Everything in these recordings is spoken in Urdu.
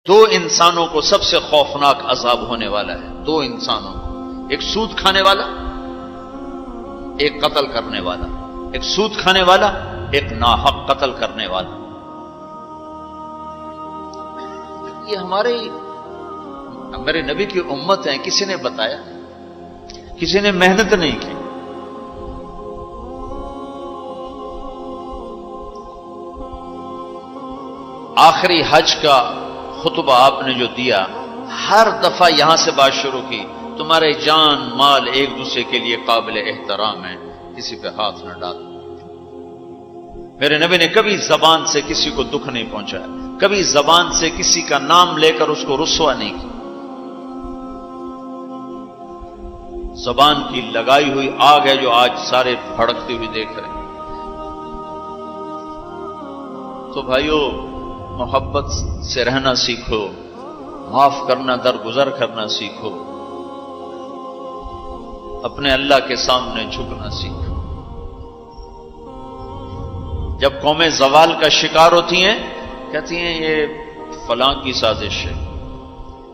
دو انسانوں کو سب سے خوفناک عذاب ہونے والا ہے. دو انسانوں کو، ایک سود کھانے والا، ایک قتل کرنے والا. ایک سود کھانے والا، ایک ناحق قتل کرنے والا. یہ ہمارے نبی کی امت ہے. کسی نے بتایا؟ کسی نے محنت نہیں کی. آخری حج کا خطبہ آپ نے جو دیا، ہر دفعہ یہاں سے بات شروع کی، تمہارے جان مال ایک دوسرے کے لیے قابل احترام ہے، کسی پہ ہاتھ نہ ڈال. میرے نبی نے کبھی زبان سے کسی کو دکھ نہیں پہنچایا، کبھی زبان سے کسی کا نام لے کر اس کو رسوا نہیں کیا. زبان کی لگائی ہوئی آگ ہے جو آج سارے بھڑکتی ہوئی دیکھ رہے ہیں. تو بھائیو، محبت سے رہنا سیکھو، معاف کرنا، درگزر کرنا سیکھو، اپنے اللہ کے سامنے جھکنا سیکھو. جب قومیں زوال کا شکار ہوتی ہیں، کہتی ہیں یہ فلاں کی سازش ہے.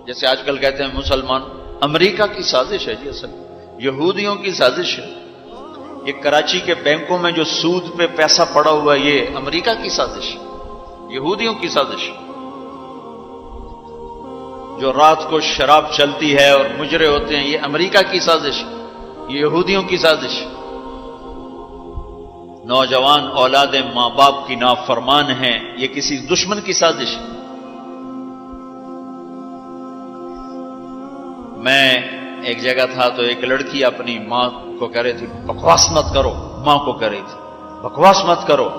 جیسے آج کل کہتے ہیں مسلمان، امریکہ کی سازش ہے جی، اصل یہودیوں کی سازش ہے. یہ کراچی کے بینکوں میں جو سود پہ پیسہ پڑا ہوا ہے، یہ امریکہ کی سازش ہے، یہودیوں کی سازش. جو رات کو شراب چلتی ہے اور مجرے ہوتے ہیں، یہ امریکہ کی سازش، یہ یہودیوں کی سازش. نوجوان اولاد ماں باپ کی نافرمان ہیں، یہ کسی دشمن کی سازش. میں ایک جگہ تھا تو ایک لڑکی اپنی ماں کو کہہ رہی تھی بکواس مت کرو، ماں کو کہہ رہی تھی بکواس مت کرو،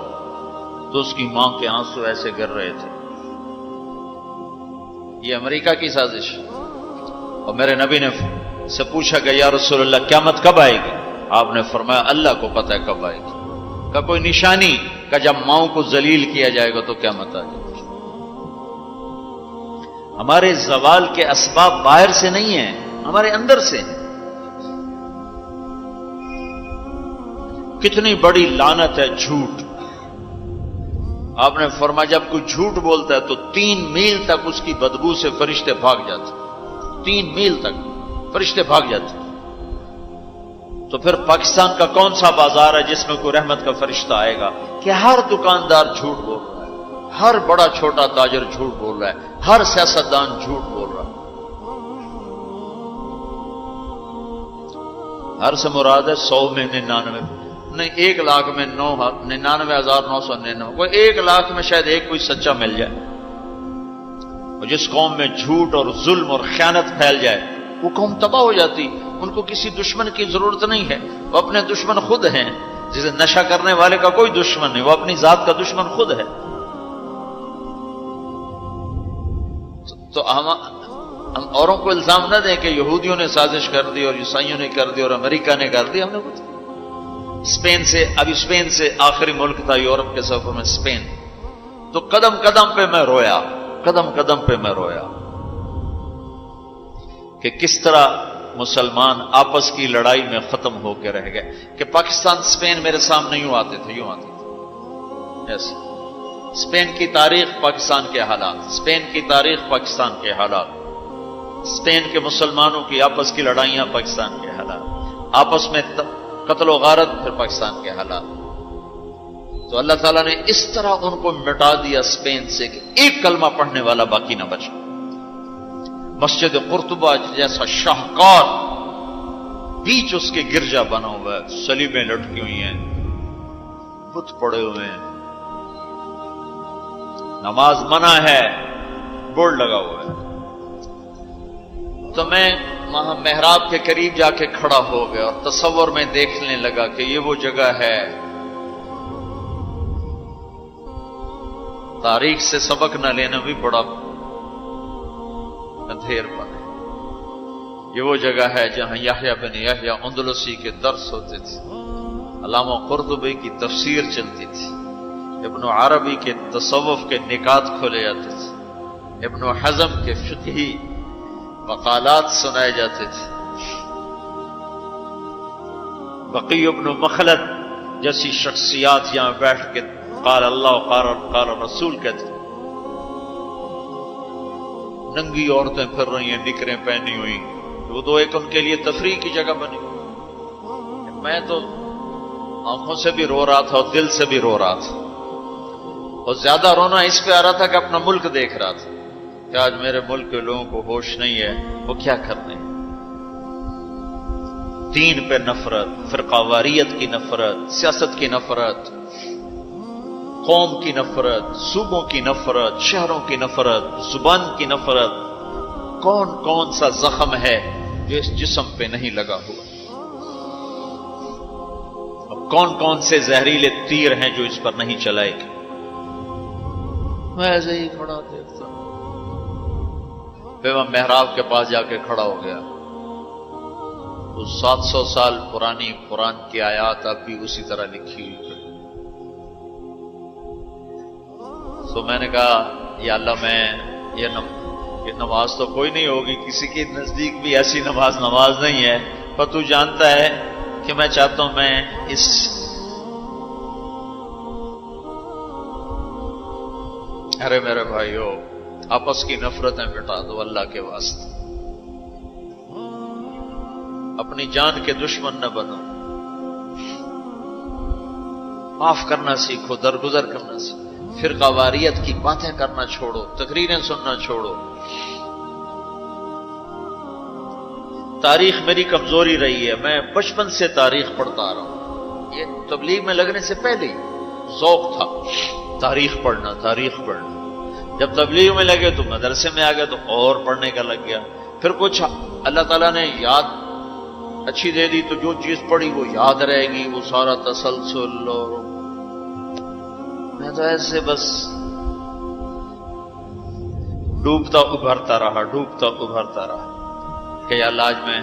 تو اس کی ماں کے آنسو ایسے گر رہے تھے. یہ امریکہ کی سازش. اور میرے نبی نے سے پوچھا کہ یا رسول اللہ قیامت کب آئے گی؟ آپ نے فرمایا اللہ کو پتہ ہے کب آئے گی. کا کوئی نشانی؟ کہ جب ماؤں کو ذلیل کیا جائے گا تو قیامت آ جائے گی. ہمارے زوال کے اسباب باہر سے نہیں ہیں، ہمارے اندر سے ہیں. کتنی بڑی لعنت ہے جھوٹ. آپ نے فرمایا جب کوئی جھوٹ بولتا ہے تو 3 میل تک اس کی بدبو سے فرشتے بھاگ جاتے. 3 میل تک فرشتے بھاگ جاتے. تو پھر پاکستان کا کون سا بازار ہے جس میں کوئی رحمت کا فرشتہ آئے گا؟ کہ ہر دکاندار جھوٹ بول رہا ہے، ہر بڑا چھوٹا تاجر جھوٹ بول رہا ہے، ہر سیاستدان جھوٹ بول رہا ہے. ہر سے مراد ہے 100 میں 99 نہیں، 1 لاکھ میں 99,999. کوئی 1 لاکھ میں شاید ایک کوئی سچا مل جائے. اور جس قوم میں جھوٹ اور ظلم اور خیانت پھیل جائے وہ قوم تباہ ہو جاتی. ان کو کسی دشمن کی ضرورت نہیں ہے، وہ اپنے دشمن خود ہیں. جسے نشہ کرنے والے کا کوئی دشمن نہیں، وہ اپنی ذات کا دشمن خود ہے. تو ہم اوروں کو الزام نہ دیں کہ یہودیوں نے سازش کر دی اور عیسائیوں نے کر دی اور امریکہ نے کر دی. ہم نے کچھ اسپین سے آخری ملک تھا یورپ کے سفر میں اسپین. تو قدم قدم پہ میں رویا کہ کس طرح مسلمان آپس کی لڑائی میں ختم ہو کے رہ گئے. کہ پاکستان اسپین میرے سامنے یوں آتے تھے. ایسے اسپین کی تاریخ، پاکستان کے حالات، اسپین کی تاریخ، پاکستان کے حالات، اسپین کے مسلمانوں کی آپس کی لڑائیاں، پاکستان کے حالات، آپس میں قتل و غارت، پھر پاکستان کے حالات. تو اللہ تعالیٰ نے اس طرح ان کو مٹا دیا اسپین سے کہ ایک کلمہ پڑھنے والا باقی نہ بچا. مسجد قرطبہ جیسا شاہکار بیچ اس کے گرجا بنا ہوا ہے، صلیبیں لٹکی ہوئی ہیں، بت پڑے ہوئے ہیں، نماز منع ہے، بورڈ لگا ہوا ہے. تو میں وہاں محراب کے قریب جا کے کھڑا ہو گیا اور تصور میں دیکھنے لگا کہ یہ وہ جگہ ہے تاریخ سے سبق نہ لینا بھی بڑا اندھیر پر ہے. یہ وہ جگہ ہے جہاں یحییٰ بن یحییٰ اندلسی کے درس ہوتے تھے، علامہ قرطبی کی تفسیر چلتی تھی، ابن عربی کے تصوف کے نکات کھولے جاتے تھے، ابن حزم کے فقہی مقالات سنائے جاتے تھے، بقی ابن مخلد جیسی شخصیات یہاں بیٹھ کے قال اللہ قال رسول کہتے. ننگی عورتیں پھر رہی ہیں نکریں پہنی ہوئی، وہ تو ایک ان کے لیے تفریح کی جگہ بنی۔ میں تو آنکھوں سے بھی رو رہا تھا اور دل سے بھی رو رہا تھا، اور زیادہ رونا اس پہ آ رہا تھا کہ اپنا ملک دیکھ رہا تھا کہ آج میرے ملک کے لوگوں کو ہوش نہیں ہے، وہ کیا کرنے ہیں۔ دین پہ نفرت، فرقہ واریت کی نفرت، سیاست کی نفرت، قوم کی نفرت، صوبوں کی نفرت، شہروں کی نفرت، زبان کی نفرت، کون کون سا زخم ہے جو اس جسم پہ نہیں لگا ہوا، اب کون کون سے زہریلے تیر ہیں جو اس پر نہیں چلائے گے۔ میں ایسے ہی کھڑا دیکھتا ہوں، پھر میں محراب کے پاس جا کے کھڑا ہو گیا، تو 700 سال پرانی قرآن کی آیات اب بھی اسی طرح لکھی ہوئی ہے۔ تو میں نے کہا یا اللہ، میں یہ نماز تو کوئی نہیں ہوگی، کسی کے نزدیک بھی ایسی نماز نہیں ہے، پر تو جانتا ہے کہ میں چاہتا ہوں میں اس ارے میرے بھائیو، آپس کی نفرتیں مٹا دو اللہ کے واسطے، اپنی جان کے دشمن نہ بنو، معاف کرنا سیکھو، درگزر کرنا سیکھو، فرقہ واریت کی باتیں کرنا چھوڑو، تقریریں سننا چھوڑو۔ تاریخ میری کمزوری رہی ہے، میں بچپن سے تاریخ پڑھتا آ رہا ہوں، یہ تبلیغ میں لگنے سے پہلے ہی ذوق تھا تاریخ پڑھنا۔ جب تبلیغ میں لگے تو مدرسے میں آ گیا تو اور پڑھنے کا لگ گیا، پھر کچھ اللہ تعالیٰ نے یاد اچھی دے دی تو جو چیز پڑھی وہ یاد رہے گی، وہ سارا تسلسل، اور میں تو ایسے بس ڈوبتا ابھرتا رہا کہ یا اللہ، آج میں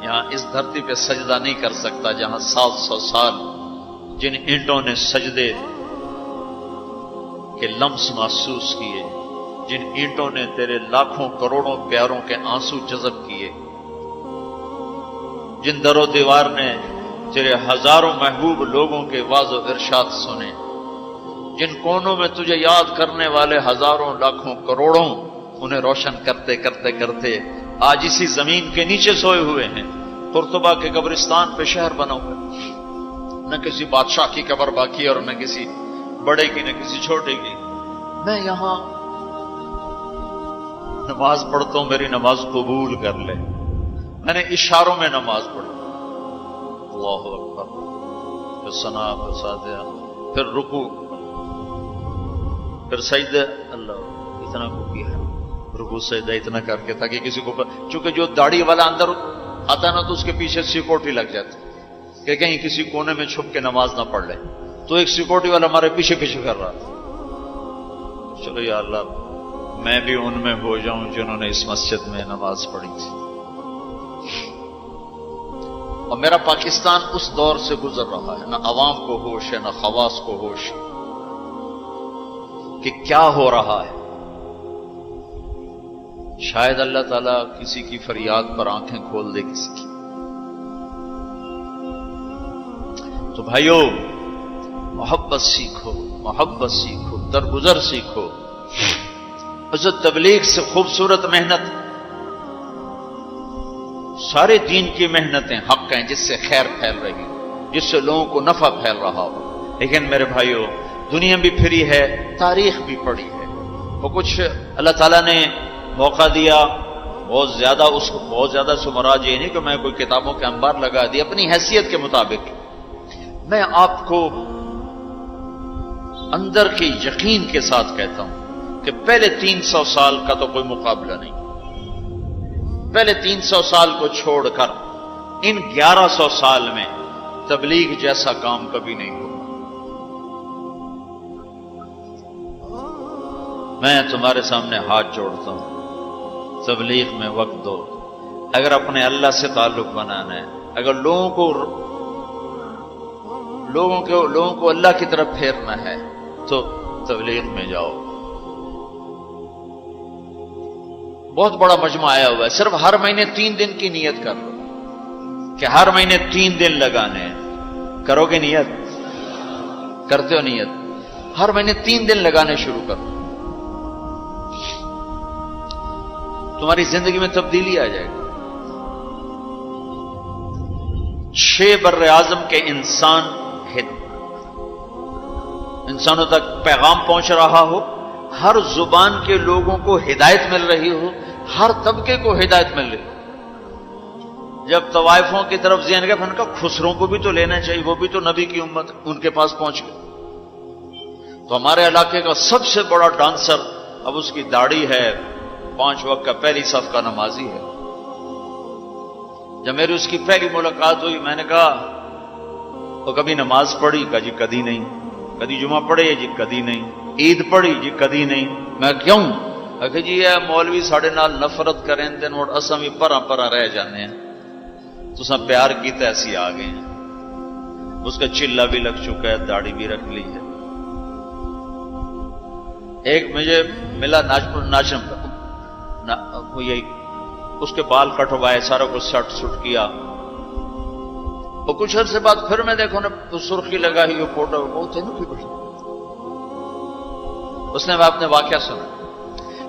یہاں اس دھرتی پہ سجدہ نہیں کر سکتا جہاں 700 سال جن اینٹوں نے سجدے کے لمس محسوس کیے، جن اینٹوں نے تیرے لاکھوں کروڑوں پیاروں کے آنسو جذب کیے، جن در و دیوار نے تیرے ہزاروں محبوب لوگوں کے واز و ارشاد سنے، جن کونوں میں تجھے یاد کرنے والے ہزاروں لاکھوں کروڑوں، انہیں روشن کرتے کرتے کرتے آج اسی زمین کے نیچے سوئے ہوئے ہیں، قرطبہ کے قبرستان پہ شہر بنا ہوا ہے، نہ کسی بادشاہ کی قبر باقی اور نہ کسی بڑے کی نہ کسی چھوٹے کی۔ میں یہاں نماز پڑھتا ہوں، میری نماز قبول کر لے۔ میں نے اشاروں میں نماز پڑھی، اللہ اکبر، پھر ثنا، پھر سجدہ، پھر رکوع، پھر سجدہ، اللہ اتنا کو کیا ہے، رکوع سجدہ اتنا کر کے تاکہ کسی کو، چونکہ جو داڑھی والا اندر آتا نا تو اس کے پیچھے سیکورٹی لگ جاتی کہ کہیں کسی کونے میں چھپ کے نماز نہ پڑھ لے، تو ایک سیکورٹی والا ہمارے پیچھے کر رہا تھا۔ چلو یا اللہ، میں بھی ان میں ہو جاؤں جنہوں نے اس مسجد میں نماز پڑھی تھی۔ اور میرا پاکستان اس دور سے گزر رہا ہے، نہ عوام کو ہوش ہے نہ خواص کو ہوش کہ کیا ہو رہا ہے۔ شاید اللہ تعالیٰ کسی کی فریاد پر آنکھیں کھول دے کسی کی۔ تو بھائیو، محبت سیکھو، درگزر سیکھو۔ اس تبلیغ سے خوبصورت محنت، سارے دین کی محنتیں حق ہیں جس سے خیر پھیل رہی، جس سے لوگوں کو نفع پھیل رہا ہو، لیکن میرے بھائیو، دنیا بھی پھری ہے، تاریخ بھی پڑھی ہے، وہ کچھ اللہ تعالیٰ نے موقع دیا بہت زیادہ، اس کو بہت زیادہ سے مراد یہ نہیں کہ میں کوئی کتابوں کے انبار لگا دی، اپنی حیثیت کے مطابق میں آپ کو اندر کے یقین کے ساتھ کہتا ہوں کہ پہلے 300 سال کا تو کوئی مقابلہ نہیں، پہلے 300 سال کو چھوڑ کر ان 1100 سال میں تبلیغ جیسا کام کبھی نہیں ہوا۔ میں تمہارے سامنے ہاتھ جوڑتا ہوں، تبلیغ میں وقت دو۔ اگر اپنے اللہ سے تعلق بنانا ہے، اگر لوگوں کو اللہ کی طرف پھیرنا ہے تو تبلیغ میں جاؤ۔ بہت بڑا مجمع آیا ہوا ہے، صرف ہر مہینے 3 دن کی نیت کر لو کہ ہر مہینے 3 دن لگانے ہیں۔ کرو گے نیت؟ کرتے ہو نیت؟ ہر مہینے 3 دن لگانے شروع کرو۔ تمہاری زندگی میں تبدیلی آ جائے گی. 6 بر اعظم کے انسانوں تک پیغام پہنچ رہا ہو، ہر زبان کے لوگوں کو ہدایت مل رہی ہو، ہر طبقے کو ہدایت مل رہی ہو. جب طوائفوں کی طرف ذہن گئے، ان کا خسروں کو بھی تو لینا چاہیے، وہ بھی تو نبی کی امت، ان کے پاس پہنچ گئے. تو ہمارے علاقے کا سب سے بڑا ڈانسر اب اس کی داڑھی ہے، 5 وقت کا پہلی صف کا نمازی ہے. جب میری اس کی پہلی ملاقات ہوئی، میں نے کہا تو کبھی نماز پڑھی؟ کہا جی کدی نہیں. کدی جمعہ پڑھے؟ جی کدی نہیں. عید پڑھی؟ جی کدی نہیں. میں کیوں؟ کہ جی یہ مولوی ساڑھے نال نفرت کریں دن اور اساں بھی پرا پرا رہ جانے ہیں، تو سب پیار کیتا ایسی آ گئے ہیں. اس کا چلا بھی لگ چکا ہے، داڑھی بھی رکھ لی ہے. ایک مجھے ملا ناچم وہ یہی اس کے بال کٹوائے، سارا کچھ سٹ سٹ کیا. اور کچھ عرصے بعد پھر میں دیکھو نا سرخی لگائی وہ فوٹو بہت ہے نا. اس نے اپنے واقعہ سنا.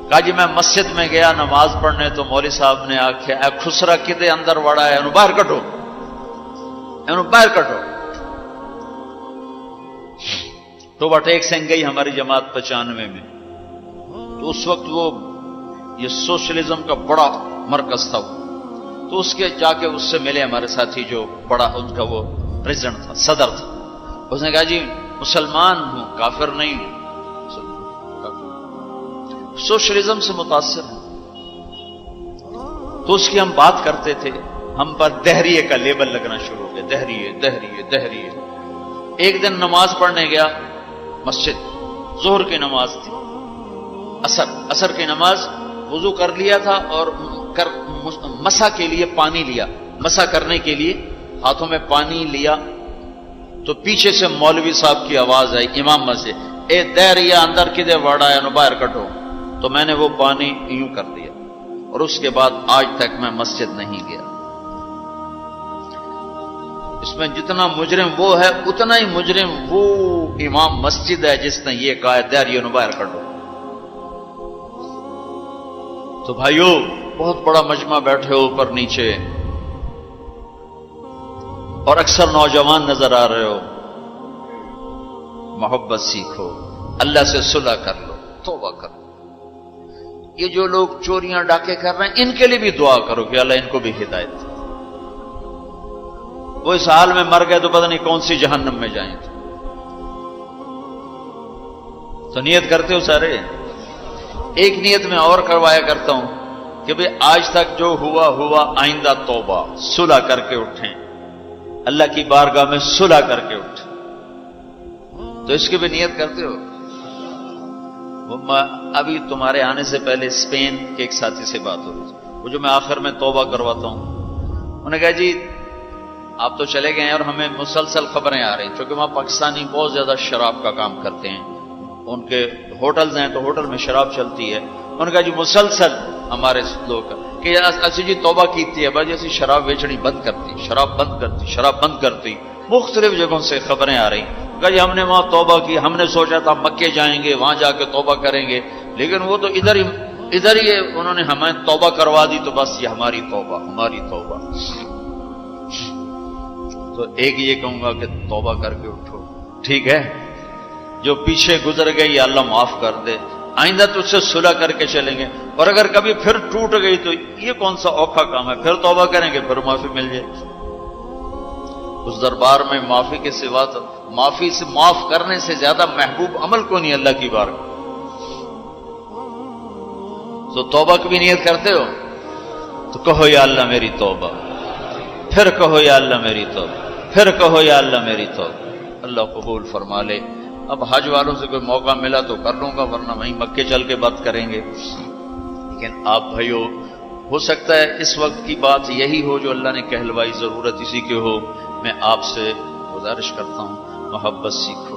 کہا جی میں مسجد میں گیا نماز پڑھنے تو مولوی صاحب نے آخیا اے خسرا کدے اندر وڑا ہے، انہوں باہر کٹو، انہوں باہر کٹو. تو ٹیک سنگھ گئی ہماری جماعت 95 میں. تو اس وقت وہ یہ سوشلزم کا بڑا مرکز تھا. تو اس کے جا کے اس سے ملے ہمارے ساتھی جو بڑا ان کا وہ پریزیڈنٹ تھا، صدر تھا. اس نے کہا جی مسلمان ہوں، کافر نہیں ہوں، سوشلزم سے متاثر ہیں. تو اس کی ہم بات کرتے تھے، ہم پر دہریے کا لیبل لگنا شروع ہو گیا، دہریے دہریے دہریے. ایک دن نماز پڑھنے گیا مسجد، ظہر کی نماز تھی، عصر کی نماز، وضو کر لیا تھا اور مسح کے لیے پانی لیا، مسح کرنے کے لیے ہاتھوں میں پانی لیا. تو پیچھے سے مولوی صاحب کی آواز آئی امام مسجد، اے دہریا اندر کدے وڑا ہے، نو باہر کٹو. تو میں نے وہ پانی یوں کر دیا اور اس کے بعد آج تک میں مسجد نہیں گیا. اس میں جتنا مجرم وہ ہے اتنا ہی مجرم وہ امام مسجد ہے جس نے یہ کہا ہے دہریوں نو باہر کٹو. تو بھائیو بہت بڑا مجمع بیٹھے ہو اوپر نیچے اور اکثر نوجوان نظر آ رہے ہو. محبت سیکھو، اللہ سے صلح کر لو، توبہ کرو. یہ جو لوگ چوریاں ڈاکے کر رہے ہیں ان کے لیے بھی دعا کرو کہ اللہ ان کو بھی ہدایت دے. وہ اس حال میں مر گئے تو پتہ نہیں کون سی جہنم میں جائیں. تو نیت کرتے ہو سارے؟ ایک نیت میں اور کروایا کرتا ہوں کہ بھئی آج تک جو ہوا ہوا، آئندہ توبہ، صلح کر کے اٹھیں، اللہ کی بارگاہ میں صلح کر کے اٹھیں. تو اس کی بھی نیت کرتے ہو؟ ابھی تمہارے آنے سے پہلے اسپین کے ایک ساتھی سے بات ہو رہی تھی، وہ جو میں آخر میں توبہ کرواتا ہوں، انہوں نے کہا جی آپ تو چلے گئے ہیں اور ہمیں مسلسل خبریں آ رہی، چونکہ وہاں پاکستانی بہت زیادہ شراب کا کام کرتے ہیں، ان کے ہوٹلز ہیں تو ہوٹل میں شراب چلتی ہے. انہوں نے کہا جی مسلسل ہمارے لوگ کہ اسی جی توبہ کیتی ہے بھائی اسی شراب بیچنی بند کرتی، شراب بند کرتی، شراب بند کرتی. مختلف جگہوں سے خبریں آ رہی. کہا جی ہم نے وہاں توبہ کی، ہم نے سوچا تھا مکے جائیں گے وہاں جا کے توبہ کریں گے، لیکن وہ تو ادھر ہی انہوں نے ہمیں توبہ کروا دی. تو بس یہ ہماری توبہ، ہماری توبہ. تو ایک یہ کہوں گا کہ توبہ کر کے اٹھو، ٹھیک ہے؟ جو پیچھے گزر گئی یا اللہ معاف کر دے، آئندہ تو اس سے صلح کر کے چلیں گے. اور اگر کبھی پھر ٹوٹ گئی تو یہ کون سا اوکھا کام ہے، پھر توبہ کریں گے، پھر معافی مل جائے. اس دربار میں معافی کے سوا تو معافی سے معاف کرنے سے زیادہ محبوب عمل کو نہیں اللہ کی بارگاہ. تو توبہ کی بھی نیت کرتے ہو تو کہو یا اللہ میری توبہ، پھر کہو یا اللہ میری توبہ، پھر کہو یا اللہ میری توبہ. اللہ قبول فرما لے. اب حج والوں سے کوئی موقع ملا تو کر لوں گا، ورنہ وہیں مکے چل کے بات کریں گے. لیکن آپ بھائیو، ہو سکتا ہے اس وقت کی بات یہی ہو جو اللہ نے کہلوائی، ضرورت اسی کی ہو. میں آپ سے گزارش کرتا ہوں محبت سیکھو،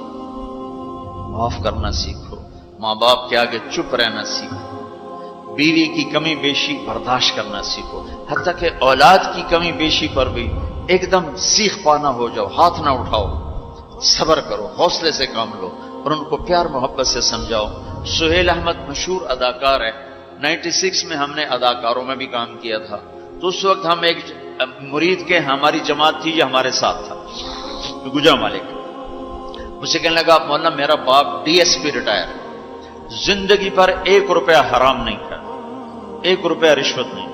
معاف کرنا سیکھو، ماں باپ کے آگے چپ رہنا سیکھو، بیوی کی کمی بیشی برداشت کرنا سیکھو، حتیٰ کہ اولاد کی کمی بیشی پر بھی ایک دم سیخ پانا ہو جاؤ، ہاتھ نہ اٹھاؤ، صبر کرو، حوصلے سے کام لو اور ان کو پیار محبت سے سمجھاؤ. سہیل احمد مشہور اداکار ہے، 96 میں ہم نے اداکاروں میں بھی کام کیا تھا، تو اس وقت ہم ایک مرید کے ہماری جماعت تھی جو ہمارے ساتھ تھا، گجرا مالک، مجھ سے کہنے لگا مولانا میرا باپ ڈی ایس پی ریٹائر، زندگی پر 1 روپیہ حرام نہیں کھایا، 1 روپیہ رشوت نہیں،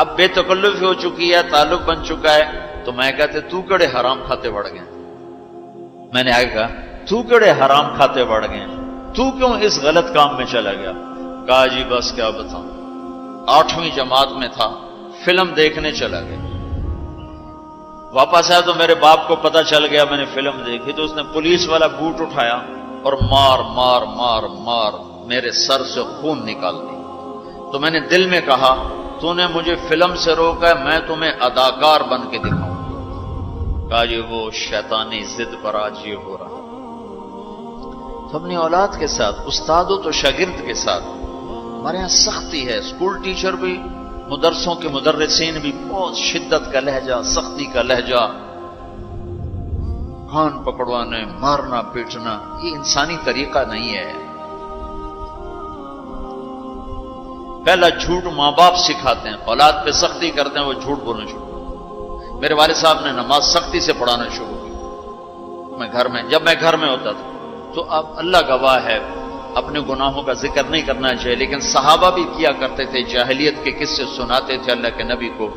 اب بے تکلفی ہو چکی ہے، تعلق بن چکا ہے، تو میں کہتے تو کڑے حرام کھاتے بڑھ گئے، میں نے آگے کہا تو کڑے حرام کھاتے بڑھ گئے، تو کیوں اس غلط کام میں چلا گیا؟ کہا جی بس کیا بتاؤں، 8ویں جماعت میں تھا، فلم دیکھنے چلا گیا، واپس آیا تو میرے باپ کو پتا چل گیا میں نے فلم دیکھی، تو اس نے پولیس والا بوٹ اٹھایا اور مار مار مار مار میرے سر سے خون نکال دی۔ تو میں نے دل میں کہا تو نے مجھے فلم سے روکا ہے، میں تمہیں اداکار بن کے دکھاؤں۔ کہا جی وہ شیطانی ضد پر آج یہ ہو رہا۔ تو اپنی اولاد کے ساتھ، استادوں تو شاگرد کے ساتھ ہمارے یہاں سختی ہے، اسکول ٹیچر بھی، مدرسوں کے مدرسین بھی بہت شدت کا لہجہ، سختی کا لہجہ، کان پکڑوانے، مارنا پیٹنا، یہ انسانی طریقہ نہیں ہے۔ پہلا جھوٹ ماں باپ سکھاتے ہیں، اولاد پہ سختی کرتے ہیں، وہ جھوٹ بولنا شروع کرتے ہیں۔ میرے والد صاحب نے نماز سختی سے پڑھانا شروع کی، جب میں گھر میں ہوتا تھا تو اب اللہ گواہ ہے اپنے گناہوں کا ذکر نہیں کرنا چاہیے، لیکن صحابہ بھی کیا کرتے تھے، جاہلیت کے قصے سناتے تھے اللہ کے نبی کو،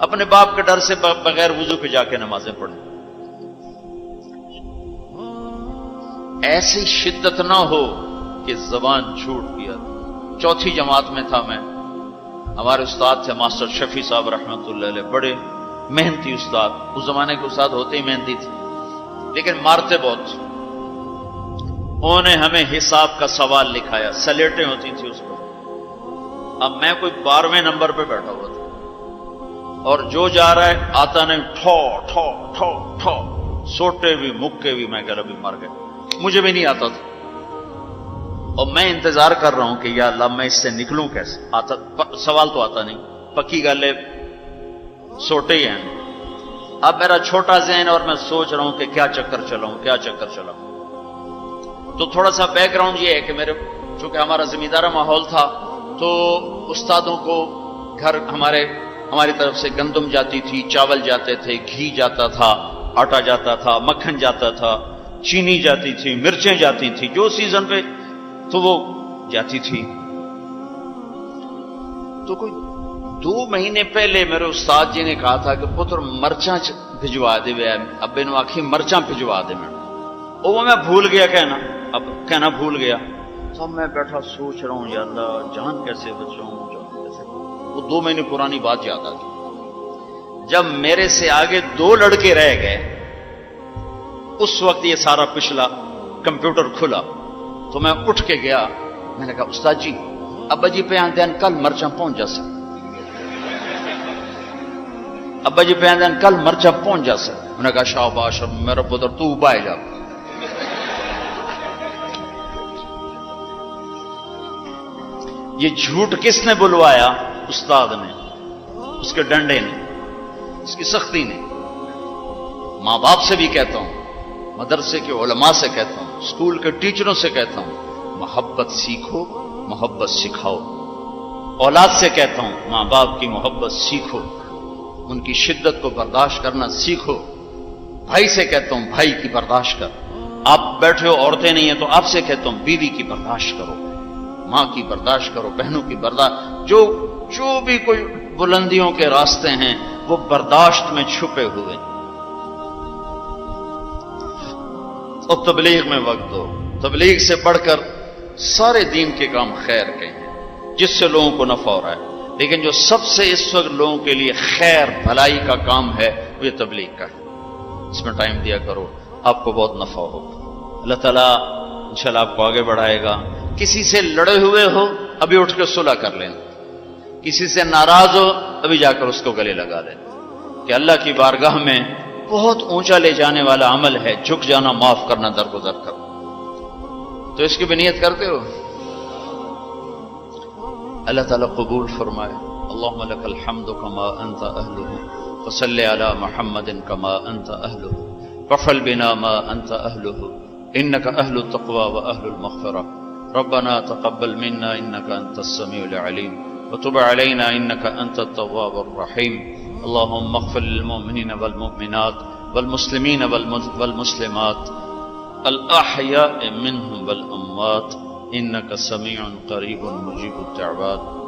اپنے باپ کے ڈر سے بغیر وضو کے جا کے نمازیں پڑھیں۔ ایسی شدت نہ ہو کہ زبان چھوٹ گیا۔ 4تھی جماعت میں تھا میں، ہمارے استاد تھے ماسٹر شفیع صاحب رحمۃ اللہ علیہ، بڑے محنتی استاد، اس زمانے کے استاد ہوتے ہی محنتی تھے لیکن مارتے بہت۔ انہوں نے ہمیں حساب کا سوال لکھایا، سلیٹیں ہوتی تھی اس پر، اب میں کوئی 12ویں نمبر پہ بیٹھا ہوا تھا اور جو جا رہا ہے آتا نہیں، ٹھو ٹھو ٹھو ٹھو، سوٹے بھی مکے بھی، میں کہہ رہا بھی مر گئے، مجھے بھی نہیں آتا تھا، اور میں انتظار کر رہا ہوں کہ یا اللہ میں اس سے نکلوں کیسے، سوال تو آتا نہیں، پکی گل ہے، سوٹے ہی ہیں۔ اب میرا چھوٹا ذہن اور میں سوچ رہا ہوں کہ کیا چکر چلاؤں، کیا چکر چلاؤں۔ تو تھوڑا سا بیک گراؤنڈ یہ ہے کہ میرے چونکہ ہمارا زمیندارہ ماحول تھا تو استادوں کو گھر ہماری طرف سے گندم جاتی تھی، چاول جاتے تھے، گھی جاتا تھا، آٹا جاتا تھا، مکھن جاتا تھا، چینی جاتی تھی، مرچیں جاتی تھی، جو سیزن پہ تو وہ جاتی تھی۔ تو کوئی 2 مہینے پہلے میرے استاد جی نے کہا تھا کہ پتر مرچاں بھجوا دے، ابے نو آخی مرچاں بھجوا دے، وہ میں بھول گیا کہنا بھول گیا۔ تو میں بیٹھا سوچ رہا ہوں یا اللہ جان کیسے بچاؤں، جان کیسے، وہ 2 مہینے پرانی بات یاد آ گئی۔ جب میرے سے آگے 2 لڑکے رہ گئے، اس وقت یہ سارا پچھلا کمپیوٹر کھلا تو میں اٹھ کے گیا، میں نے کہا استاد جی ابا جی پہ آندین کل مرچاں پہنچ جا سکتے، ابا جی پہ آندین کل مرچاں پہنچ جا سکتے۔ میں نے کہا شاباش میرا پتر تو بائے جا۔ یہ جھوٹ کس نے بلوایا؟ استاد نے، اس کے ڈنڈے نے، اس کی سختی نے۔ ماں باپ سے بھی کہتا ہوں، مدرسے کے علماء سے کہتا ہوں، اسکول کے ٹیچروں سے کہتا ہوں، محبت سیکھو، محبت سکھاؤ۔ اولاد سے کہتا ہوں ماں باپ کی محبت سیکھو، ان کی شدت کو برداشت کرنا سیکھو۔ بھائی سے کہتا ہوں بھائی کی برداشت کر، آپ بیٹھے ہو عورتیں نہیں ہیں تو آپ سے کہتا ہوں بیوی کی برداشت کرو، ماں کی برداشت کرو، بہنوں کی برداشت، جو بھی کوئی بلندیوں کے راستے ہیں وہ برداشت میں چھپے ہوئے۔ اور تبلیغ میں وقت دو، تبلیغ سے بڑھ کر سارے دین کے کام خیر کے ہیں جس سے لوگوں کو نفع ہو رہا ہے، لیکن جو سب سے اس وقت لوگوں کے لیے خیر بھلائی کا کام ہے وہ یہ تبلیغ کا ہے۔ اس میں ٹائم دیا کرو، آپ کو بہت نفع ہوگا، اللہ تعالیٰ انشاءاللہ آپ کو آگے بڑھائے گا۔ کسی سے لڑے ہوئے ہو ابھی اٹھ کے صلح کر لیں، کسی سے ناراض ہو ابھی جا کر اس کو گلے لگا لیں، کہ اللہ کی بارگاہ میں بہت اونچا لے جانے والا عمل ہے جھک جانا، معاف کرنا، درگزر کرنا۔ تو اس کی بھی نیت کرتے ہو؟ اللہ تعالیٰ قبول فرمائے۔ اللہم لک الحمد کما انت اہلہ وصلی علی محمد کما انت اہلہ وفعل بنا ما انت اہلہ انک اہل التقوی و اہل المغفرہ ربنا تقبل منا إنك أنت السميع العليم وتب علينا إنك أنت التواب الرحيم. اللهم اغفر للمؤمنين والمؤمنات والمسلمين والمسلمات الأحياء منهم والأموات إنك سميع قريب مجيب الدعوات.